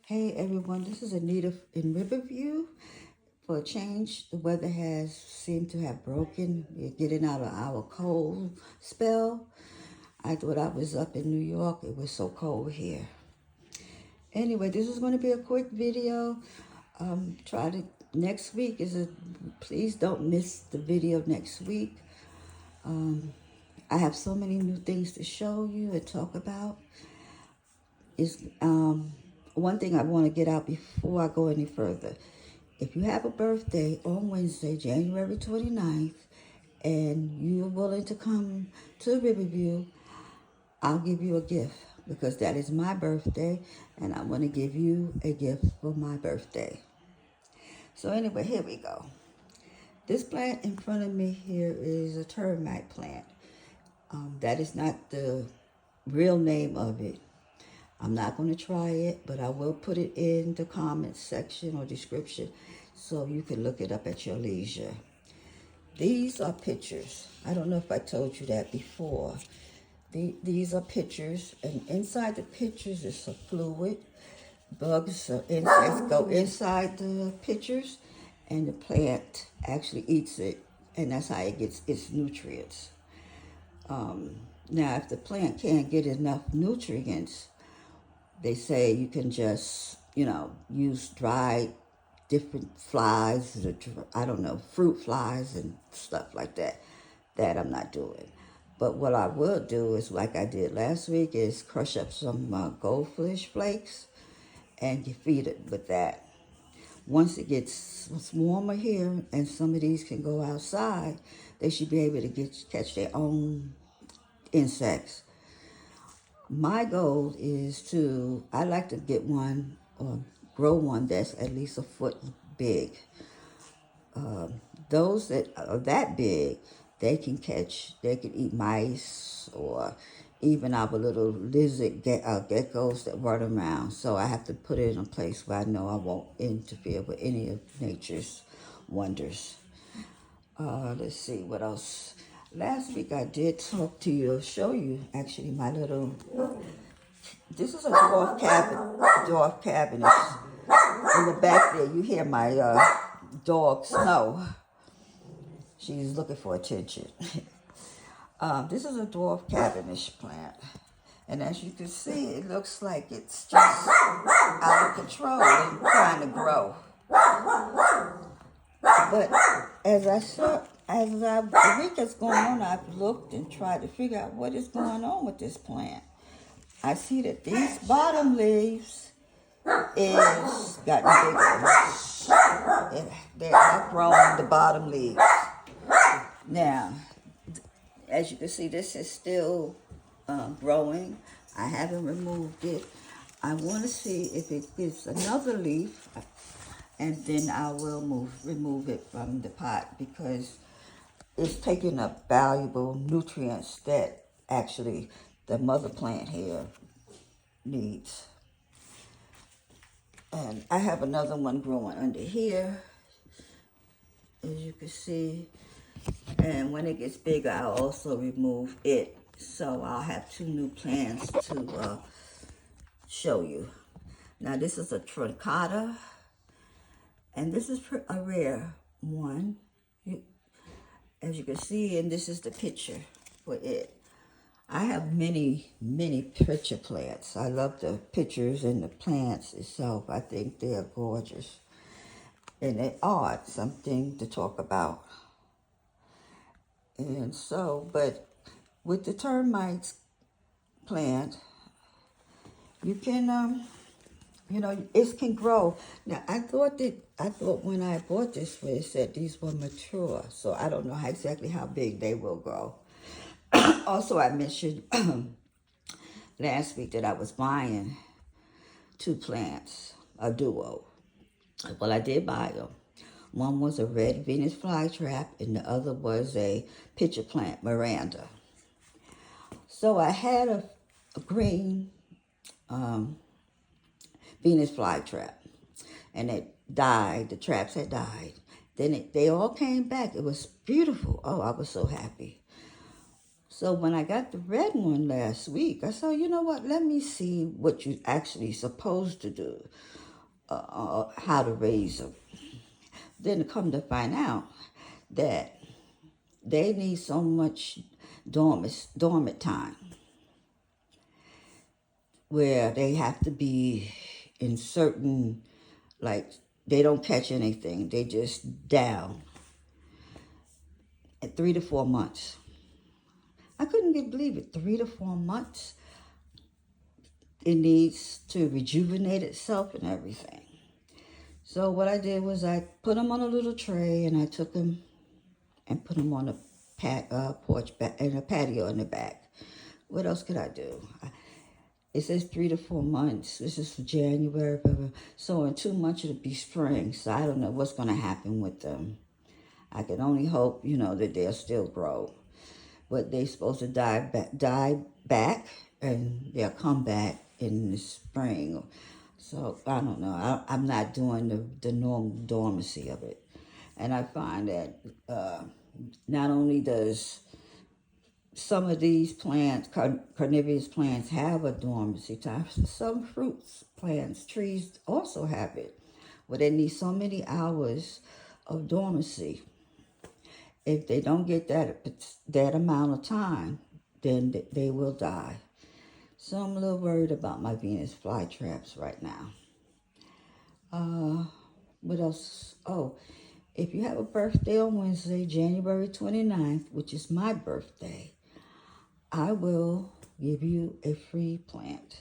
Hey everyone, this is Anita in Riverview. For a change, the weather has seemed to have broken. We're getting out of our cold spell. I thought I was up in New York. It was so cold here. Anyway, this is going to be a quick video. Next week please don't miss the video next week. I have so many new things to show you and talk about. One thing I want to get out before I go any further. If you have a birthday on Wednesday, January 29th, and you're willing to come to Riverview, I'll give you a gift because that is my birthday, and I want to give you a gift for my birthday. So anyway, here we go. This plant in front of me here is a termite plant. That is not the real name of it. I'm not going to try it, but I will put it in the comments section or description so you can look it up at your leisure. These are pictures. I don't know if I told you that before. These are pictures, and inside the pictures is some fluid. Bugs or insects go inside the pictures, and the plant actually eats it, and that's how it gets its nutrients. Now, if the plant can't get enough nutrients, they say you can just, use dried different flies, fruit flies and stuff like that. That I'm not doing. But what I will do is, like I did last week, is crush up some goldfish flakes and you feed it with that. Once it gets warmer here and some of these can go outside, they should be able to catch their own insects. My goal is I like to get one or grow one that's at least a foot big. Those that are that big, they can eat mice or even our little lizard geckos that run around. So I have to put it in a place where I know I won't interfere with any of nature's wonders. Let's see what else. Last week I did show you actually my little. This is a dwarf cabinet. In the back there, you hear my dog Snow. She's looking for attention. This is a dwarf cabinet plant. And as you can see, it looks like it's just out of control and trying to grow. But the week that's going on, I've looked and tried to figure out what is going on with this plant. I see that these bottom leaves is gotten bigger. They're outgrowing the bottom leaves. Now, as you can see, this is still growing. I haven't removed it. I want to see if it gives another leaf, and then I will remove it from the pot because it's taking up valuable nutrients that actually the mother plant here needs. And I have another one growing under here, as you can see. And when it gets bigger, I'll also remove it. So I'll have two new plants to show you. Now this is a truncata, and this is a rare one. As you can see, and this is the picture for it. I have many, many picture plants. I love the pictures and the plants itself. I think they are gorgeous. And they are something to talk about. And so, but with the termites plant, you can, it can grow. Now, I thought when I bought this, it said these were mature. So I don't know exactly how big they will grow. Also, I mentioned last week that I was buying two plants, a duo. Well, I did buy them. One was a red Venus flytrap, and the other was a pitcher plant, Miranda. So I had a green Venus flytrap, and it died. The traps had died. Then they all came back. It was beautiful. Oh, I was so happy. So when I got the red one last week, I said, you know what, let me see what you're actually supposed to do, how to raise them. Then to come to find out that they need so much dormant time where they have to be in certain, like, they don't catch anything. They just down at 3 to 4 months. I couldn't believe it. 3 to 4 months. It needs to rejuvenate itself and everything. So what I did was I put them on a little tray and I took them and put them on a porch back and a patio in the back. What else could I do? It says 3 to 4 months. This is for January, so in 2 months it'll be spring. So I don't know what's going to happen with them. I can only hope, that they'll still grow. But they're supposed to die back, and they'll come back in the spring. So I don't know. I'm not doing the normal dormancy of it. And I find that not only does some of these plants, carnivorous plants, have a dormancy time, some fruits, plants, trees also have it, where they need so many hours of dormancy. If they don't get that amount of time, then they will die. So I'm a little worried about my Venus flytraps right now. What else? Oh, if you have a birthday on Wednesday, January 29th, which is my birthday, I will give you a free plant.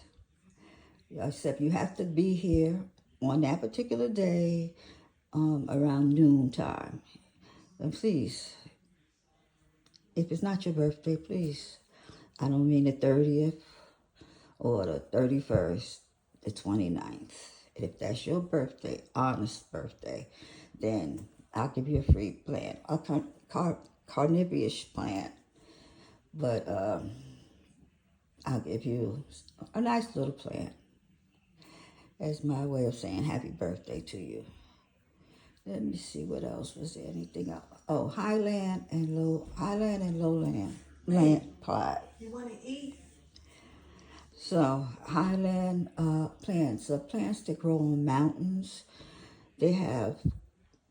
Except you have to be here on that particular day around noon time. And please, if it's not your birthday, please, I don't mean the 30th or the 31st, the 29th. If that's your birthday, honest birthday, then I'll give you a free plant, a carnivorous plant. But I'll give you a nice little plant as my way of saying happy birthday to you. Let me see what else. Was there anything else? Oh, highland and lowland land plot. You want to eat? So highland plants are plants that grow on mountains. They have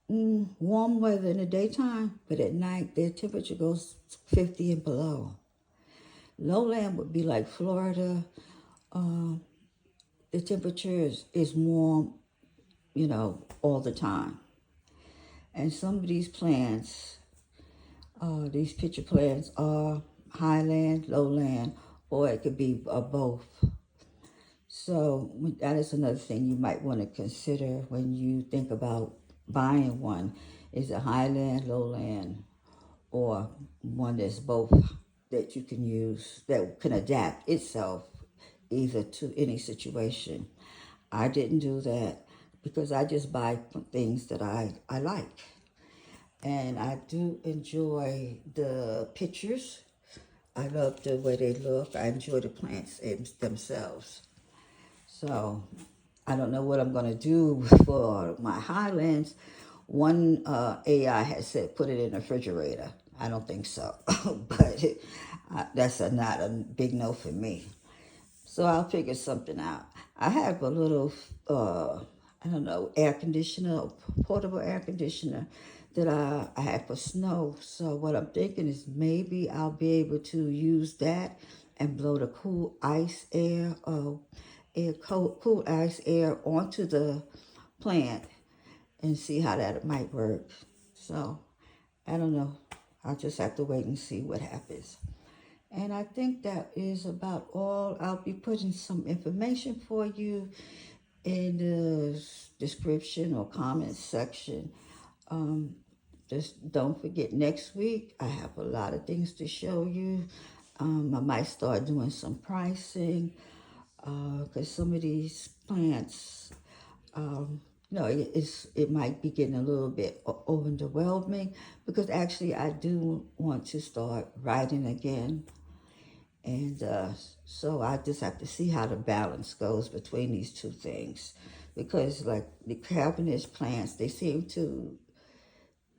warm weather in the daytime, but at night their temperature goes 50 and below. Lowland would be like Florida. The temperature is warm, all the time. And some of these plants, these pitcher plants, are highland, lowland, or it could be both. So that is another thing you might want to consider when you think about buying one. Is a highland, lowland, or one that's both, that you can use, that can adapt itself either to any situation. I didn't do that because I just buy things that I like. And I do enjoy the pictures. I love the way they look. I enjoy the plants themselves. So I don't know what I'm going to do for my highlands. One AI has said put it in the refrigerator. I don't think so. But that's not a big no for me. So I'll figure something out. I have a little, air conditioner, portable air conditioner that I had for snow. So what I'm thinking is maybe I'll be able to use that and blow the cool ice air, cool ice air onto the plant and see how that might work. So I don't know. I'll just have to wait and see what happens. And I think that is about all. I'll be putting some information for you in the description or comment section. Just don't forget, next week I have a lot of things to show you. I might start doing some pricing because some of these plants, it might be getting a little bit overwhelming, because actually I do want to start writing again. And so I just have to see how the balance goes between these two things. Because like the Japanese plants, they seem to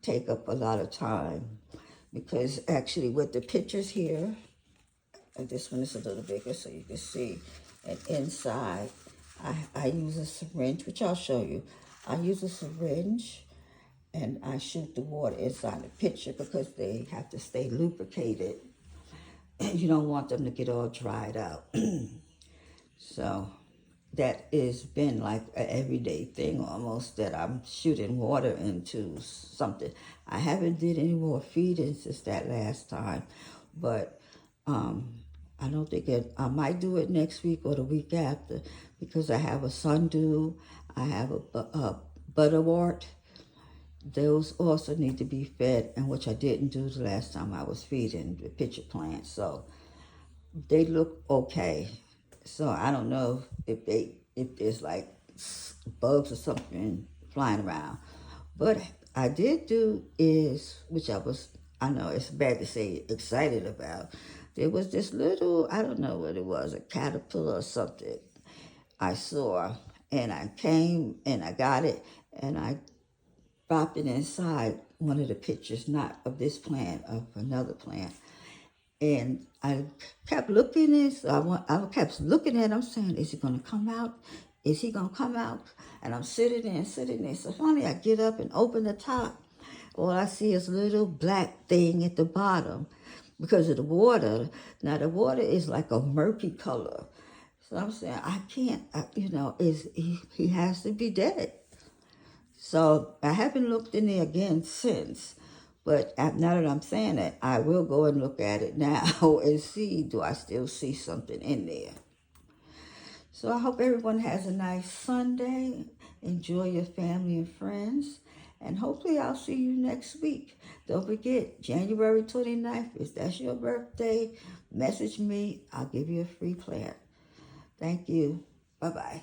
take up a lot of time. Because actually with the pictures here, And this one is a little bigger so you can see. And inside, I use a syringe, which I'll show you. I use a syringe and I shoot the water inside the pitcher because they have to stay lubricated. And you don't want them to get all dried out. So that has been like an everyday thing almost, that I'm shooting water into something. I haven't did any more feeding since that last time, but I don't think I might do it next week or the week after, because I have a sundew, I have a butterwort. Those also need to be fed, and which I didn't do the last time I was feeding the pitcher plants. So they look okay. So I don't know if there's like bugs or something flying around. But I did do is, which I know it's bad to say excited about. There was this little, I don't know what it was, a caterpillar or something I saw. And I came and I got it and I dropped it inside one of the pictures, not of this plant, of another plant. And I kept looking at it, so I kept looking at him, saying, is he going to come out? Is he going to come out? And I'm sitting there. So finally I get up and open the top. All I see is a little black thing at the bottom because of the water. Now the water is like a murky color. So I'm saying, I can't, he has to be dead. So I haven't looked in there again since. But now that I'm saying it, I will go and look at it now and see, do I still see something in there? So I hope everyone has a nice Sunday. Enjoy your family and friends. And hopefully I'll see you next week. Don't forget, January 29th, if that's your birthday, message me. I'll give you a free plant. Thank you. Bye-bye.